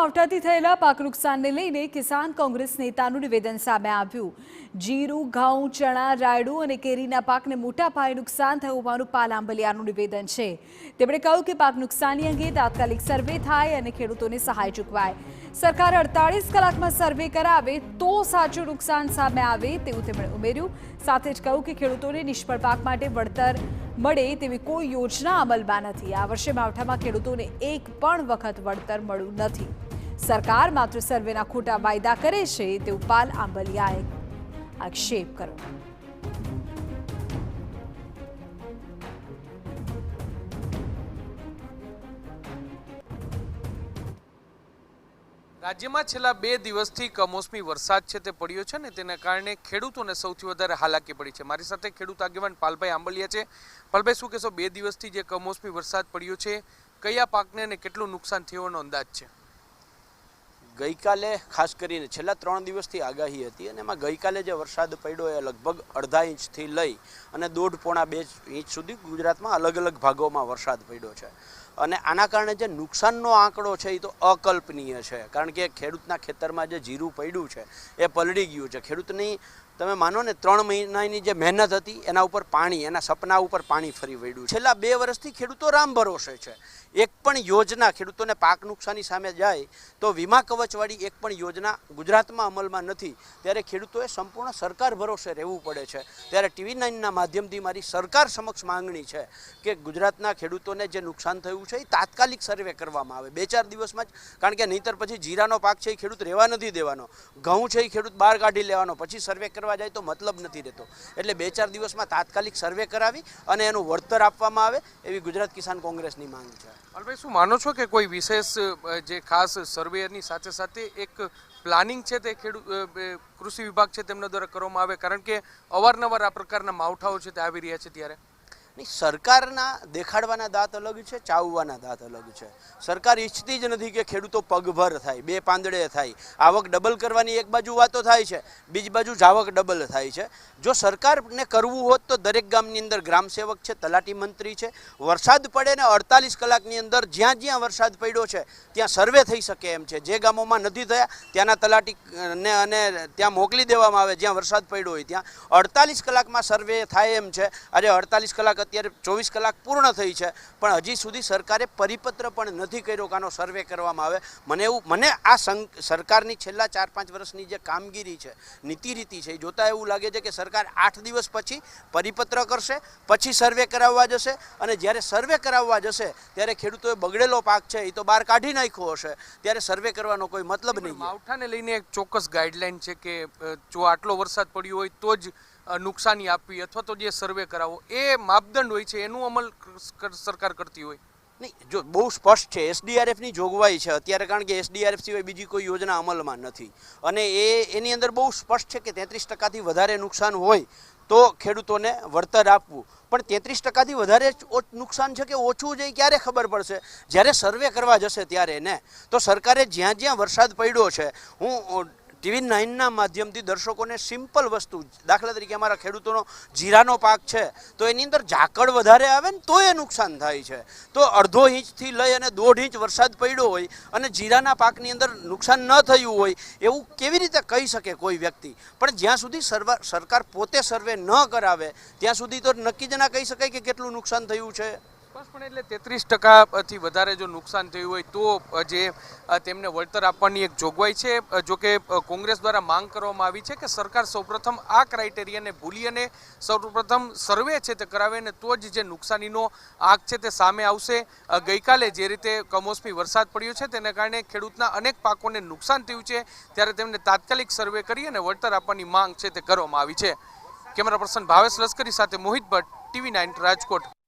માવઠાથી થયેલા પાક નુકસાનને લઈને કિસાન કોંગ્રેસ નેતાનું નિવેદન સામે આવ્યું। જીરું, ઘઉં, ચણા, રાયડું અને કેરીના પાકને મોટા પાયે નુકસાન થયું હોવાનું પાલ આંબલિયાનું નિવેદન છે। તેમણે કહ્યું કે પાક નુકસાની અંગે તાત્કાલિક સર્વે થાય અને ખેડૂતોને સહાય ચૂકવાય। સરકાર 48 કલાકમાં સર્વે કરાવે તો સાચું નુકસાન સામે આવે તેવું તેમણે ઉમેર્યું। સાથે જ કહ્યું કે ખેડૂતોને નિષ્ફળ પાક માટે વળતર મળે તેવી કોઈ યોજના અમલમાં નથી। આ વર્ષે માવઠામાં ખેડૂતોને એક પણ વખત વળતર મળ્યું નથી। સરકાર માત્ર સર્વેના ખોટા વાયદા કરે છે તેવું પાલ આંબલિયાએ આક્ષેપ કર્યો। રાજ્યમાં છેલ્લા 2 દિવસથી કમોસમી વરસાદ છે તે પડ્યો છે ને તેના કારણે ખેડૂતોને સૌથી વધારે હાલાકી પડી છે। મારી સાથે ખેડૂત આગેવાન પાલભાઈ આંબલિયા છે। પાલભાઈ, શું કહેશો, 2 દિવસથી જે કમોસમી વરસાદ પડ્યો છે કયા પાકને અને કેટલું નુકસાન થયોનો અંદાજ છે? ગઈકાલે ખાસ કરીને છેલ્લા 3 દિવસથી આગાહી હતી અને એમાં ગઈકાલે જે વરસાદ પડ્યો એ લગભગ અડધા ઇંચથી લઈ અને 1.5-2 ઇંચ સુધી ગુજરાતમાં અલગ અલગ ભાગોમાં વરસાદ પડ્યો છે અને આના કારણે જે નુકસાનનો આંકડો છે એ તો અકલ્પનીય છે। કારણ કે ખેડૂતના ખેતરમાં જે જીરું પડ્યું છે એ પલળી ગયું છે। ખેડૂતની તમે માનો ને 3 મહિનાની જે મહેનત હતી એના ઉપર પાણી, એના સપના ઉપર પાણી ફરી વળ્યું। છેલ્લા 2 વર્ષથી ખેડૂતો રામ ભરોસે છે। એક પણ યોજના ખેડૂતોને પાક નુકસાની સામે જાય તો વીમા કવચવાળી એક પણ યોજના ગુજરાતમાં અમલમાં નથી। ત્યારે ખેડૂતોએ સંપૂર્ણ સરકાર ભરોસે રહેવું પડે છે। ત્યારે TV9ના માધ્યમથી મારી સરકાર સમક્ષ માંગણી છે કે ગુજરાતના ખેડૂતોને જે નુકસાન થયું છે એ તાત્કાલિક સર્વે કરવામાં આવે 2-4 દિવસમાં જ। કારણ કે નહીંતર પછી જીરાનો પાક છે એ ખેડૂત રહેવા નથી દેવાનો, ઘઉં છે એ ખેડૂત બહાર કાઢી લેવાનો, પછી સર્વે કરવા જાય તો મતલબ નથી રહેતો। એટલે 2-4 દિવસમાં તાત્કાલિક સર્વે કરાવી અને એનું વળતર આપવામાં આવે એવી ગુજરાત કિસાન કોંગ્રેસની માંગ છે। પાલભાઈ, શું માનો છો કે કોઈ વિશેષ જે ખાસ સર્વેની સાથે સાથે એક પ્લાનિંગ છે તે કૃષિ વિભાગ છે તેમના દ્વારા કરવામાં આવે? કારણ કે અવારનવાર આ પ્રકારના માવઠાઓ છે તે આવી રહ્યા છે ત્યારે સરકારના દેખાડવાના દાંત અલગ છે, ચાવવાના દાંત અલગ છે। સરકાર ઈચ્છતી જ નથી કે ખેડૂતો પગભર થાય, 2 પાંદડે થાય। આવક ડબલ કરવાની એક બાજુ વાતો થાય છે, બીજી બાજુ જાવક ડબલ થાય છે। જો સરકારને કરવું હોત તો દરેક ગામની અંદર ગ્રામસેવક છે, તલાટી મંત્રી છે, વરસાદ પડે ને 48 કલાકની અંદર જ્યાં જ્યાં વરસાદ પડ્યો છે ત્યાં સર્વે થઈ શકે એમ છે। જે ગામોમાં નથી થયા ત્યાંના તલાટીને અને ત્યાં મોકલી દેવામાં આવે જ્યાં વરસાદ પડ્યો હોય ત્યાં 48 કલાકમાં સર્વે થાય એમ છે। આજે 48 કલાક અત્યારે 24 કલાક પૂર્ણ થઈ છે પણ હજી સુધી સરકારે પરિપત્ર પણ નથી કર્યો કે આનો સર્વે કરવામાં આવે। મને આ સરકારની છેલ્લા 4-5 વર્ષની જે કામગીરી છે, નીતિ રીતિ છે એ જોતા એવું લાગે છે કે સરકાર 8 દિવસ પછી પરિપત્ર કરશે, પછી સર્વે કરાવવા જશે અને જ્યારે સર્વે કરાવવા જશે ત્યારે ખેડૂતોએ બગડેલો પાક છે એ તો બહાર કાઢી નાખ્યો હશે, ત્યારે સર્વે કરવાનો કોઈ મતલબ નહીં। માવઠાને લઈને એક ચોક્કસ ગાઈડલાઈન છે કે જો આટલો વરસાદ પડ્યો હોય તો જ નુકસાની આપવી અથવા તો જે સર્વે કરાવો, એ માપદંડ હોય છે એનું અમલ સરકાર કરતી હોય નહીં? જો બહુ સ્પષ્ટ છે, SDRFની જોગવાઈ છે અત્યારે, કારણ કે SDRF સિવાય બીજી કોઈ યોજના અમલમાં નથી અને એની અંદર બહુ સ્પષ્ટ છે કે 33%થી વધારે નુકસાન હોય તો ખેડૂતોને વળતર આપવું। પણ 33%થી વધારે નુકસાન છે કે ઓછું છે ક્યારે ખબર પડશે? જ્યારે સર્વે કરવા જશે ત્યારે ને। તો સરકારે જ્યાં જ્યાં વરસાદ પડ્યો છે, હું TV9ના માધ્યમથી દર્શકોને સિમ્પલ વસ્તુ, દાખલા તરીકે અમારા ખેડૂતોનો જીરાનો પાક છે તો એની અંદર ઝાકળ વધારે આવે ને તો એ નુકસાન થાય છે। તો અડધો ઇંચથી લઈ અને 1.5 ઇંચ વરસાદ પડ્યો હોય અને જીરાના પાકની અંદર નુકસાન ન થયું હોય એવું કેવી રીતે કહી શકે કોઈ વ્યક્તિ? પણ જ્યાં સુધી સરકાર પોતે સર્વે ન કરાવે ત્યાં સુધી તો નક્કી જ ના કહી શકાય કે કેટલું નુકસાન થયું છે। પણ એટલે 33%થી વધારે જો નુકસાન થયું હોય તો જે તેમને વળતર આપવાની એક જોગવાઈ છે। જોકે કોંગ્રેસ દ્વારા માંગ કરવામાં આવી છે કે સરકાર સૌપ્રથમ આ ક્રાઇટેરિયાને ભૂલી અને સૌપ્રથમ સર્વે છે તે કરાવે ને તો જ જે નુકસાનીનો આંક છે તે સામે આવશે। ગઈકાલે જે રીતે કમોસમી વરસાદ પડ્યો છે તેને કારણે ખેડૂતના અનેક પાકોને નુકસાન થયું છે ત્યારે તેમને તાત્કાલિક સર્વે કરી અને વળતર આપવાની માંગ છે તે કરવામાં આવી છે। કેમેરા પર્સન ભાવેશ લશ્કરી સાથે મોહિત ભટ્ટ, TV9 રાજકોટ।